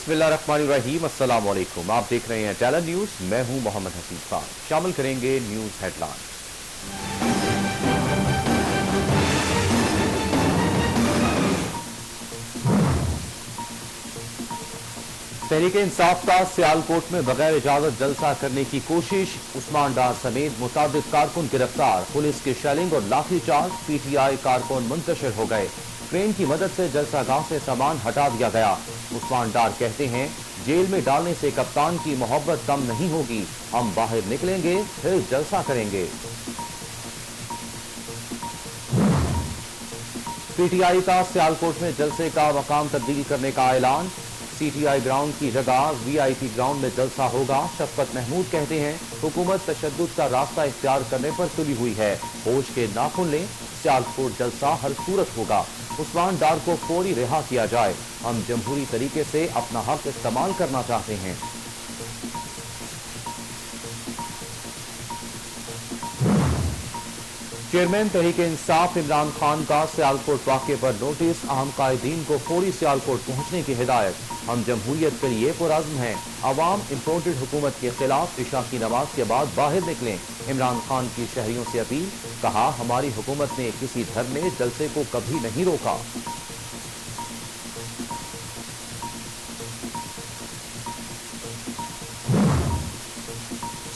बिस्मिल्लाहिर्रहमानिर्रहीम, अस्सलाम वालेकुम। आप देख रहे हैं टैलेंट न्यूज़। मैं हूं मोहम्मद हसीब खान। शामिल करेंगे न्यूज़ हेडलाइन। तहरीक इंसाफ का सियालकोट में बगैर इजाजत जलसा करने की कोशिश, उस्मान डार समेत मुताबिक कारकुन गिरफ्तार। पुलिस के शेलिंग और लाठीचार्ज, पीटीआई कारकुन मुंतशिर हो गए। क्रेन की मदद से जलसागाह से सामान हटा दिया गया। उस्मान डार कहते हैं, जेल में डालने से कप्तान की मोहब्बत कम नहीं होगी। हम बाहर निकलेंगे फिर जलसा करेंगे। पीटीआई का सियालकोट में जलसे का मकाम तब्दील करने का ऐलान। सीटीआई ग्राउंड की जगह वीआईपी ग्राउंड में जलसा होगा। शफकत महमूद कहते हैं, हुकूमत तशद्दुद का रास्ता इख्तियार करने पर तुली हुई है। होश के नाखुन लें, सियालकोट जलसा हर सूरत होगा। उस्मान डार को फौरी रिहा किया जाए। हम जमहूरी तरीके से अपना हक इस्तेमाल करना चाहते हैं। चेयरमैन तहरीक इंसाफ इमरान खान का सियालकोट वाक़े पर नोटिस, अहम कायदीन को फौरी सियालकोट पहुंचने की हिदायत। हम जमहूरियत के लिए पुरअज़्म हैं। अवाम इम्पोर्टेड हुकूमत के खिलाफ इशा की नमाज के बाद बाहर निकलें। इमरान खान की शहरियों से अपील, कहा हमारी हुकूमत ने किसी धरने जलसे को कभी नहीं रोका।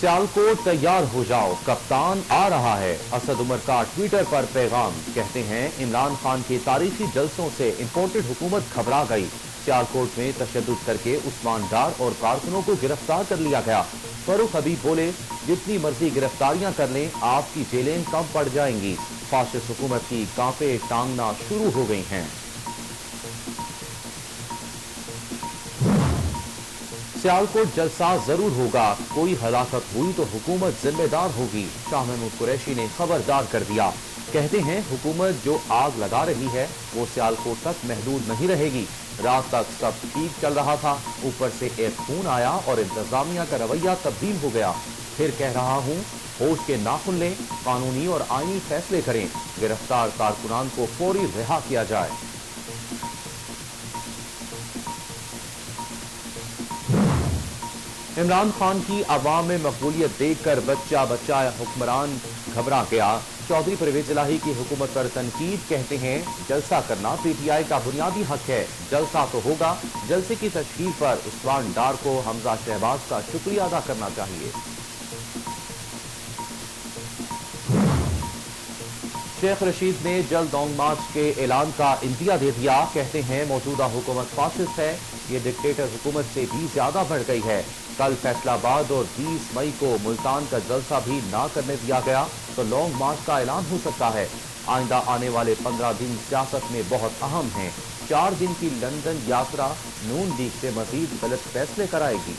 सियालकोट तैयार हो जाओ, कप्तान आ रहा है। असद उमर का ट्विटर पर पैगाम, कहते हैं इमरान खान के तारीखी जलसों से इम्पोर्टेड हुकूमत घबरा गई। सियालकोट में तशद्दुद करके उस्मान डार और कारकुनों को गिरफ्तार कर लिया गया। फरूख हबीब बोले, जितनी मर्जी गिरफ्तारियां कर लें, आपकी जेलें कम पड़ जाएंगी। फाशिस्ट हुकूमत की कांपे टांगना शुरू हो गई हैं। सियालकोट जलसा जरूर होगा, कोई हलाकत हुई तो हुकूमत जिम्मेदार होगी। शाह महमूद कुरैशी ने खबरदार कर दिया। कहते हैं, हुकूमत जो आग लगा रही है वो सियालकोट तक महदूद नहीं रहेगी। रात तक सब ठीक चल रहा था, ऊपर से एक खून आया और इंतजामिया का रवैया तब्दील हो गया। फिर कह रहा हूँ, होश के नाखुन लें, कानूनी और आईनी फैसले करें। गिरफ्तार कारकुनान को फौरी रिहा किया जाए। इमरान खान की अवाम में मकबूलियत देखकर बच्चा बच्चा हुक्मरान घबरा गया। चौधरी परवेज इलाही की हुकूमत पर तनकीद, कहते हैं जलसा करना पीटीआई का बुनियादी हक है। जलसा तो होगा। जलसे की तशहीर पर उस्मान डार को हमजा शहबाज का शुक्रिया अदा करना चाहिए। शेख रशीद ने जल्द लॉन्ग मार्च के ऐलान का इंदिया दे दिया। कहते हैं, मौजूदा हुकूमत फासिस्ट है, ये डिक्टेटर हुकूमत से भी ज्यादा बढ़ गई है। कल फैसलाबाद और 20 मई को मुल्तान का जलसा भी ना करने दिया गया तो लॉन्ग मार्च का ऐलान हो सकता है। आइंदा आने वाले 15 दिन सियासत में बहुत अहम हैं। 4 दिन की लंदन यात्रा नून लीग से मजीद गलत फैसले कराएगी।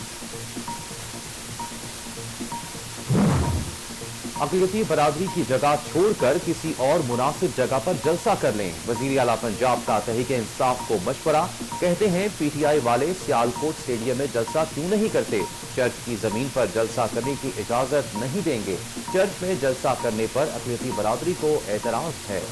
अक़लियती बरादरी की जगह छोड़कर किसी और मुनासिब जगह पर जलसा कर लें। वज़ीर आला पंजाब का तहरीक इंसाफ को मशवरा, कहते हैं पीटीआई वाले सियालकोट स्टेडियम में जलसा क्यों नहीं करते। चर्च की जमीन पर जलसा करने की इजाजत नहीं देंगे। चर्च में जलसा करने पर अक़लियती बरादरी को एतराज है।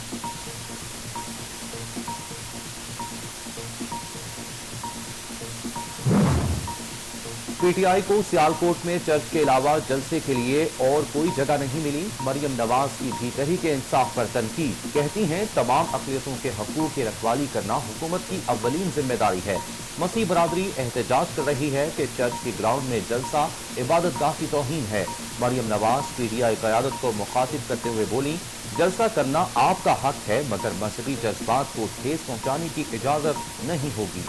पीटीआई को सियालकोट में चर्च के अलावा जलसे के लिए और कोई जगह नहीं मिली। मरियम नवाज की भी तहरीक इंसाफ पर तनकीद, कहती हैं तमाम अक़लियतों के हकूक़ की रखवाली करना हुकूमत की अव्वलीन जिम्मेदारी है। मसीह बरादरी एहतजाज कर रही है कि चर्च के ग्राउंड में जलसा इबादतगाह की तौहीन है। मरियम नवाज पीटीआई क़यादत को मुखातिब करते हुए बोली, जलसा करना आपका हक है, मगर मजहबी जज्बात को ठेस पहुँचाने की इजाज़त नहीं होगी।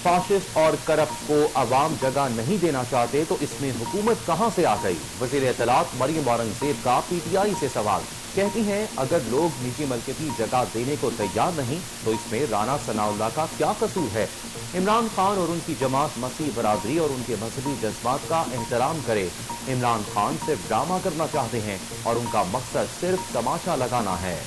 फाशिस्ट और करप्ट को अवाम जगह नहीं देना चाहते तो इसमें हुकूमत कहां से आ गई। वज़ीर इत्तलात मरियम औरंगज़ेब का पीटीआई से सवाल, कहती हैं अगर लोग निजी मलकियती जगह देने को तैयार नहीं तो इसमें राना सनाउल्लाह का क्या कसूर है। इमरान खान और उनकी जमात मसीह बरादरी और उनके मजहबी जज्बात का एहतराम करे। इमरान खान सिर्फ ड्रामा करना चाहते हैं और उनका मकसद सिर्फ तमाशा लगाना है।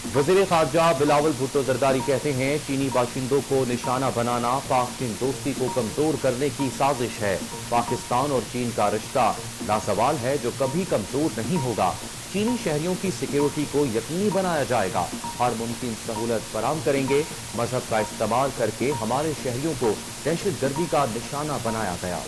वज़ीर ख़ारजा बिलावल भुट्टो ज़रदारी कहते हैं चीनी बाशिंदों को निशाना बनाना पाक चीन दोस्ती को कमज़ोर करने की साजिश है। पाकिस्तान और चीन का रिश्ता लासवाल है जो कभी कमज़ोर नहीं होगा। चीनी शहरियों की सिक्योरिटी को यकीनी बनाया जाएगा। हर मुमकिन सहूलत फराहम करेंगे। मजहब का इस्तेमाल करके हमारे शहरियों को दहशतगर्दी का निशाना बनाया गया।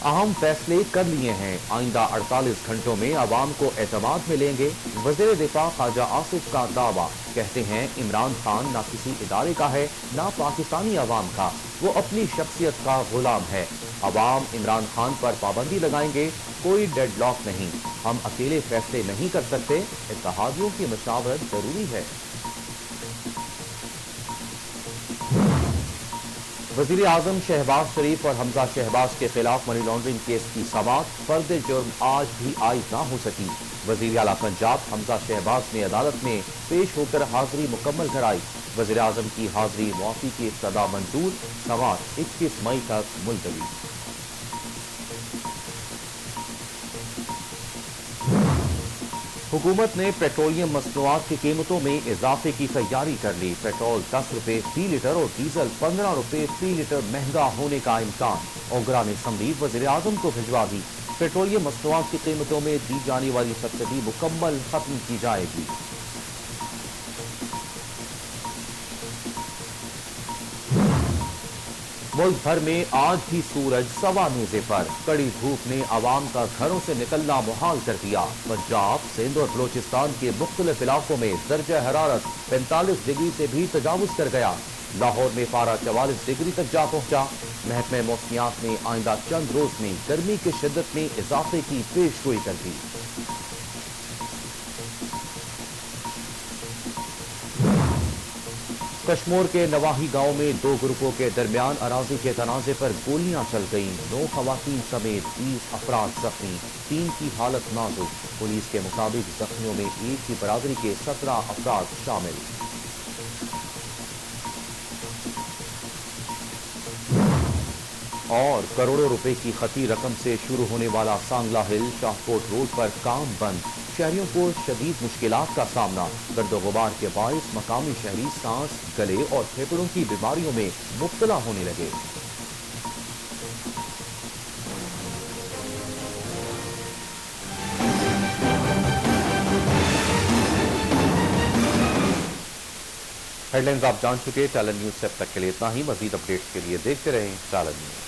अहम फैसले कर लिए हैं। आइंदा 48 घंटों में आवाम को एतमाद मिलेंगे। वज़ीर दिफा ख्वाजा आसिफ का दावा। कहते हैं इमरान खान ना किसी इदारे का है ना पाकिस्तानी अवाम का, वो अपनी शख्सियत का गुलाम है। अवाम इमरान खान पर पाबंदी लगाएंगे, कोई डेडलॉक नहीं। हम अकेले फैसले नहीं कर सकते, इत्तेहादियों की मशावरत जरूरी है। वज़ीर आज़म शहबाज शरीफ और हमजा शहबाज के खिलाफ मनी लॉन्ड्रिंग केस की समाअत फर्द जुर्म आज भी आयद ना हो सकी। वज़ीर आला पंजाब हमजा शहबाज ने अदालत में पेश होकर हाजिरी मुकम्मल कराई। वज़ीर आज़म की हाजिरी मुआफ़ी की इब्तदा मंजूर। समाअत 21 मई तक मुलतवी। हुकूमत ने पेट्रोलियम मसनूआत की कीमतों में इजाफे की तैयारी कर ली। पेट्रोल 10 रुपए फी लीटर और डीजल 15 रुपए फी लीटर महंगा होने का इम्कान। ओगरा ने संदीप वज़ीर आज़म को भिजवा दी। पेट्रोलियम मसनूआत की कीमतों में दी जाने वाली सब्सिडी मुकम्मल खत्म की जाएगी। मुल्क भर में आज भी सूरज सवा नेज़े पर। कड़ी धूप ने आवाम का घरों से निकलना मुहाल कर दिया। पंजाब, सिंध और बलोचिस्तान के मुख्तलिफ इलाकों में दर्जा हरारत 45 डिग्री से भी तजावुज कर गया। लाहौर में पारा 44 डिग्री तक जा पहुंचा। महकमे मौसमियात ने आइंदा चंद रोज में गर्मी की शिद्दत में इजाफे की पेशगोई कर दी। कश्मीर के नवाही गांव में दो ग्रुपों के दरमियान अराजी के तनाजे पर गोलियां चल गईं। 9 खवातीन समेत 20 अफराद जख्मी, 3 की हालत नाजुक। पुलिस के मुताबिक जख्मियों में एक ही बरादरी के 17 अफराद शामिल। और करोड़ों रुपए की खती रकम से शुरू होने वाला सांगला हिल शाहकोट रोड पर काम बंद। शहरियों को शदीद मुश्किलात का सामना। गर्दो गुबार के बायस मकामी शहरी सांस, गले और फेफड़ों की बीमारियों में मुब्तला होने लगे। हेडलाइंस आप जान चुके। टैलेंट न्यूज से अब तक के लिए इतना ही। मजीद अपडेट्स के लिए देखते रहें टैलेंट न्यूज।